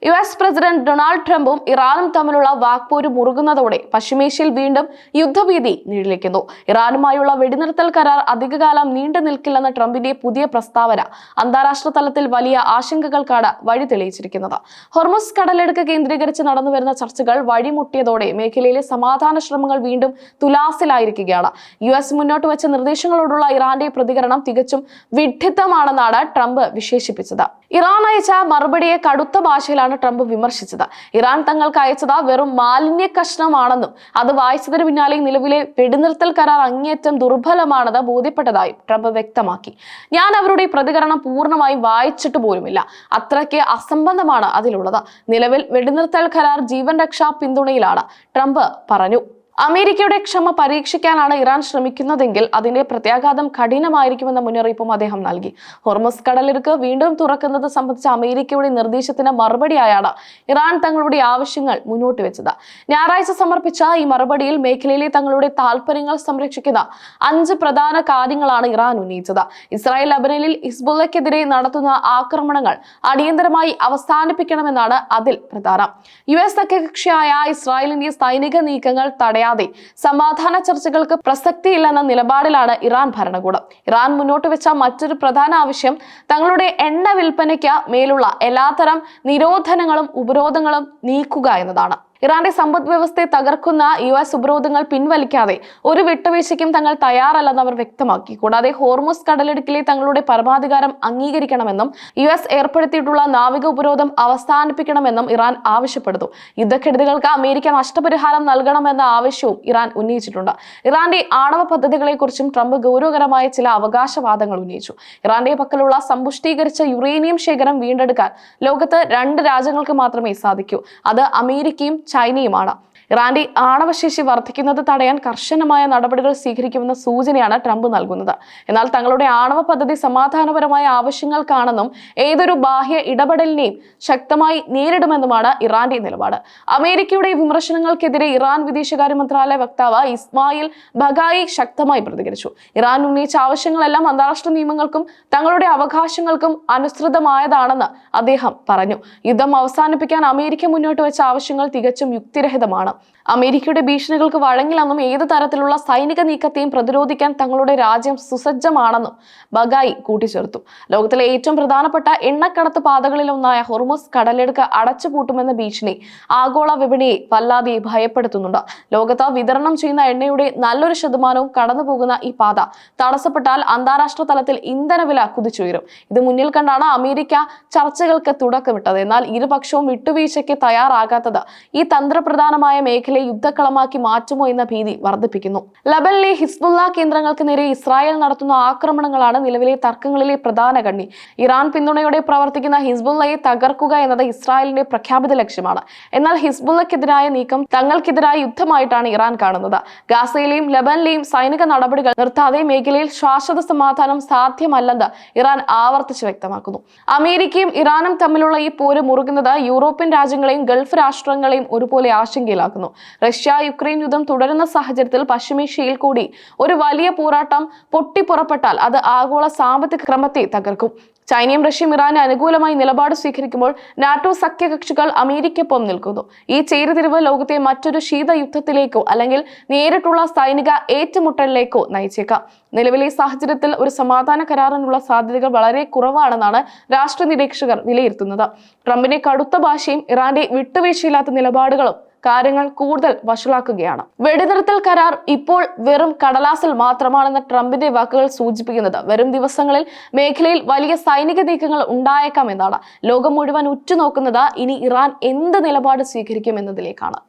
US president Donald ട്രംപും ഇറാനും തമ്മിലുള്ള വാക്പോര് മുറുകുന്നതോടെ പശ്ചിമേഷ്യയിൽ വീണ്ടും യുദ്ധഭീതി നീളിക്കുന്നു. ഇറാനുമായുള്ള വെടിനിർത്തൽ കരാർ അധികകാലം നീണ്ടു നിൽക്കില്ലെന്ന ട്രംപിന്റെ പുതിയ പ്രസ്താവന അന്താരാഷ്ട്ര തലത്തിൽ വലിയ ആശങ്കകൾക്കാണ് വഴി തെളിയിച്ചിരിക്കുന്നത്. ഹോർമുസ് കടലെടുക്ക് കേന്ദ്രീകരിച്ച് നടന്നുവരുന്ന ചർച്ചകൾ വഴിമുട്ടിയതോടെ മേഖലയിലെ സമാധാന ശ്രമങ്ങൾ വീണ്ടും തുലാസിലായിരിക്കുകയാണ്. യുഎസ് മുന്നോട്ട് വെച്ച നിർദ്ദേശങ്ങളോടുള്ള ഇറാന്റെ പ്രതികരണം തികച്ചും വിഡ്ഢിത്തമാണെന്നാണ് ട്രംപ് വിശേഷിപ്പിച്ചത്. ഇറാൻ അയച്ച മറുപടിയെ കടുത്ത ഭാഷയിലാണ് ട്രംപ് വിമർശിച്ചത്. ഇറാൻ തങ്ങൾക്ക് അയച്ചത് വെറും മാലിന്യ കഷ്ണമാണെന്നും അത് വായിച്ചതിന് പിന്നാലെ നിലവിലെ വെടിനിർത്തൽ കരാർ അങ്ങേയറ്റം ദുർബലമാണെന്ന് ബോധ്യപ്പെട്ടതായും ട്രംപ് വ്യക്തമാക്കി. ഞാൻ അവരുടെ പ്രതികരണം പൂർണ്ണമായും വായിച്ചിട്ട് പോലുമില്ല. അത്രയ്ക്ക് അസംബന്ധമാണ് അതിലുള്ളത്. നിലവിൽ വെടിനിർത്തൽ കരാർ ജീവൻ രക്ഷാ പിന്തുണയിലാണ്, ട്രംപ് പറഞ്ഞു. അമേരിക്കയുടെ ക്ഷമ പരീക്ഷിക്കാനാണ് ഇറാൻ ശ്രമിക്കുന്നതെങ്കിൽ അതിന്റെ പ്രത്യാഘാതം കഠിനമായിരിക്കുമെന്ന മുന്നറിയിപ്പും അദ്ദേഹം നൽകി. ഹോർമുസ് കടലിടുക്ക് വീണ്ടും തുറക്കുന്നത് സംബന്ധിച്ച അമേരിക്കയുടെ നിർദ്ദേശത്തിന് മറുപടിയായാണ് ഇറാൻ തങ്ങളുടെ ആവശ്യങ്ങൾ മുന്നോട്ട് വെച്ചത്. ഞായറാഴ്ച സമർപ്പിച്ച ഈ മറുപടിയിൽ മേഖലയിലെ തങ്ങളുടെ താൽപര്യങ്ങൾ സംരക്ഷിക്കുന്ന 5 പ്രധാന കാര്യങ്ങളാണ് ഇറാൻ ഉന്നയിച്ചത്. ഇസ്രായേൽ ലബനനിൽ ഹിസ്ബുള്ളക്കെതിരെ നടത്തുന്ന ആക്രമണങ്ങൾ അടിയന്തരമായി അവസാനിപ്പിക്കണമെന്നാണ് അതിൽ പ്രധാനം. യുഎസ് സഖ്യകക്ഷിയായ ഇസ്രായേലിന്റെ സൈനിക നീക്കങ്ങൾ തടയാൻ സമാധാന ചർച്ചകൾക്ക് പ്രസക്തിയില്ലെന്ന നിലപാടിലാണ് ഇറാൻ ഭരണകൂടം. ഇറാൻ മുന്നോട്ട് വെച്ച മറ്റൊരു പ്രധാന ആവശ്യം തങ്ങളുടെ എണ്ണ വിൽപ്പനയ്ക്ക് മേലുള്ള എല്ലാത്തരം നിരോധനങ്ങളും ഉപരോധങ്ങളും നീക്കുക എന്നതാണ്. ഇറാന്റെ സമ്പദ് വ്യവസ്ഥയെ തകർക്കുന്ന യുഎസ് ഉപരോധങ്ങൾ പിൻവലിക്കാതെ ഒരു വിട്ടുവീഴ്ചയ്ക്കും തങ്ങൾ തയ്യാറല്ലെന്ന് അവർ വ്യക്തമാക്കി. കൂടാതെ ഹോർമുസ് കടലിടുക്കിലെ തങ്ങളുടെ പരമാധികാരം അംഗീകരിക്കണമെന്നും യുഎസ് ഏർപ്പെടുത്തിയിട്ടുള്ള നാവിക ഉപരോധം അവസാനിപ്പിക്കണമെന്നും ഇറാൻ ആവശ്യപ്പെടുന്നു. യുദ്ധക്കെടുതികൾക്ക് അമേരിക്ക നഷ്ടപരിഹാരം നൽകണമെന്ന ആവശ്യവും ഇറാൻ ഉന്നയിച്ചിട്ടുണ്ട്. ഇറാന്റെ ആണവ പദ്ധതികളെക്കുറിച്ചും ട്രംപ് ഗൗരവകരമായ ചില അവകാശവാദങ്ങൾ ഉന്നയിച്ചു. ഇറാന്റെ പക്കലുള്ള സമ്പുഷ്ടീകരിച്ച യുറേനിയം ശേഖരം വീണ്ടെടുക്കാൻ ലോകത്ത് 2 രാജ്യങ്ങൾക്ക് മാത്രമേ സാധിക്കൂ. അത് അമേരിക്കയും ചൈനയുമാണ്. ഇറാന്റെ ആണവശേഷി വർദ്ധിക്കുന്നത് തടയാൻ കർശനമായ നടപടികൾ സ്വീകരിക്കുമെന്ന സൂചനയാണ് ട്രംപ് നൽകുന്നത്. എന്നാൽ തങ്ങളുടെ ആണവ പദ്ധതി സമാധാനപരമായ ആവശ്യങ്ങൾക്കാണെന്നും ഏതൊരു ബാഹ്യ ഇടപെടലിനെയും ശക്തമായി നേരിടുമെന്നുമാണ് ഇറാന്റെ നിലപാട്. അമേരിക്കയുടെ വിമർശനങ്ങൾക്കെതിരെ ഇറാൻ വിദേശകാര്യ മന്ത്രാലയ വക്താവ് ഇസ്മായിൽ ബഗായി ശക്തമായി പ്രതികരിച്ചു. ഇറാൻ ഉന്നയിച്ച ആവശ്യങ്ങളെല്ലാം അന്താരാഷ്ട്ര നിയമങ്ങൾക്കും തങ്ങളുടെ അവകാശങ്ങൾക്കും അനുസൃതമായതാണെന്ന് അദ്ദേഹം പറഞ്ഞു. യുദ്ധം അവസാനിപ്പിക്കാൻ അമേരിക്ക മുന്നോട്ട് വെച്ച ആവശ്യങ്ങൾ തികച്ചും യുക്തിരഹിതമാണ്. അമേരിക്കയുടെ ഭീഷണികൾക്ക് വഴങ്ങില്ലെന്നും ഏത് തരത്തിലുള്ള സൈനിക നീക്കത്തെയും പ്രതിരോധിക്കാൻ തങ്ങളുടെ രാജ്യം സുസജ്ജമാണെന്നും ബഗായി കൂട്ടിച്ചേർത്തു. ലോകത്തിലെ ഏറ്റവും പ്രധാനപ്പെട്ട എണ്ണക്കടത്ത് പാതകളിലൊന്നായ ഹോർമുസ് കടലെടുക്ക് അടച്ചുപൂട്ടുമെന്ന ഭീഷണി ആഗോള വിപണിയെ വല്ലാതെ ഭയപ്പെടുത്തുന്നുണ്ട്. ലോകത്ത് വിതരണം ചെയ്യുന്ന എണ്ണയുടെ നല്ലൊരു ശതമാനവും കടന്നുപോകുന്ന ഈ പാത തടസ്സപ്പെട്ടാൽ അന്താരാഷ്ട്ര തലത്തിൽ ഇന്ധനവില കുതിച്ചുയരും. ഇത് മുന്നിൽ കണ്ടാണ് അമേരിക്ക ചർച്ചകൾക്ക് തുടക്കമിട്ടത്. എന്നാൽ ഇരുപക്ഷവും വിട്ടുവീഴ്ചയ്ക്ക് തയ്യാറാകാത്തത് ഈ തന്ത്രപ്രധാനമായ മേഖലയെ യുദ്ധക്കളമാക്കി മാറ്റുമോ എന്ന ഭീതി വർദ്ധിപ്പിക്കുന്നു. ലബനിലെ ഹിസ്ബുള്ള കേന്ദ്രങ്ങൾക്ക് നേരെ ഇസ്രായേൽ നടത്തുന്ന ആക്രമണങ്ങളാണ് നിലവിലെ തർക്കങ്ങളിലെ പ്രധാന കണ്ണി. ഇറാൻ പിന്തുണയോടെ പ്രവർത്തിക്കുന്ന ഹിസ്ബുള്ളയെ തകർക്കുക എന്നത് ഇസ്രായേലിന്റെ പ്രഖ്യാപിത ലക്ഷ്യമാണ്. എന്നാൽ ഹിസ്ബുള്ളക്കെതിരായ നീക്കം തങ്ങൾക്കെതിരായ യുദ്ധമായിട്ടാണ് ഇറാൻ കാണുന്നത്. ഗാസയിലെയും ലബനിലെയും സൈനിക നടപടികൾ നിർത്താതെ മേഖലയിൽ ശാശ്വത സമാധാനം സാധ്യമല്ലെന്ന് ഇറാൻ ആവർത്തിച്ച് വ്യക്തമാക്കുന്നു. അമേരിക്കയും ഇറാനും തമ്മിലുള്ള ഈ പോര് മുറുകുന്നത് യൂറോപ്യൻ രാജ്യങ്ങളെയും ഗൾഫ് രാഷ്ട്രങ്ങളെയും ഒരുപോലെ ആശങ്കയിലാക്കുന്നു. റഷ്യ യുക്രൈൻ യുദ്ധം തുടരുന്ന സാഹചര്യത്തിൽ പശ്ചിമേഷ്യയിൽ കൂടി ഒരു വലിയ പോരാട്ടം പൊട്ടിപ്പുറപ്പെട്ടാൽ അത് ആഗോള സാമ്പത്തിക ക്രമത്തെ തകർക്കും. ചൈനയും റഷ്യയും ഇറാന് അനുകൂലമായി നിലപാട് സ്വീകരിക്കുമ്പോൾ നാറ്റോ സഖ്യകക്ഷികൾ അമേരിക്കയൊപ്പം നിൽക്കുന്നു. ഈ ചേരിതിരിവ് ലോകത്തെ മറ്റൊരു ശീതയുദ്ധത്തിലേക്കോ അല്ലെങ്കിൽ നേരിട്ടുള്ള സൈനിക ഏറ്റുമുട്ടലിലേക്കോ നയിച്ചേക്കാം. നിലവിലെ സാഹചര്യത്തിൽ ഒരു സമാധാന കരാറിനുള്ള സാധ്യതകൾ വളരെ കുറവാണെന്നാണ് രാഷ്ട്രീയ നിരീക്ഷകർ വിലയിരുത്തുന്നത്. ട്രംപിന്റെ കടുത്ത ഭാഷയും ഇറാന്റെ വിട്ടുവീഴ്ചയില്ലാത്ത നിലപാടുകളും കാര്യങ്ങൾ കൂടുതൽ വഷളാക്കുകയാണ്. വെടിനിർത്തൽ കരാർ ഇപ്പോൾ വെറും കടലാസിൽ മാത്രമാണെന്ന ട്രംപിന്റെ വാക്കുകൾ സൂചിപ്പിക്കുന്നത് വരും ദിവസങ്ങളിൽ മേഖലയിൽ വലിയ സൈനിക നീക്കങ്ങൾ ഉണ്ടായേക്കാം എന്നാണ്. ലോകം മുഴുവൻ ഉറ്റുനോക്കുന്നത് ഇനി ഇറാൻ എന്ത് നിലപാട് സ്വീകരിക്കും എന്നതിലേക്കാണ്.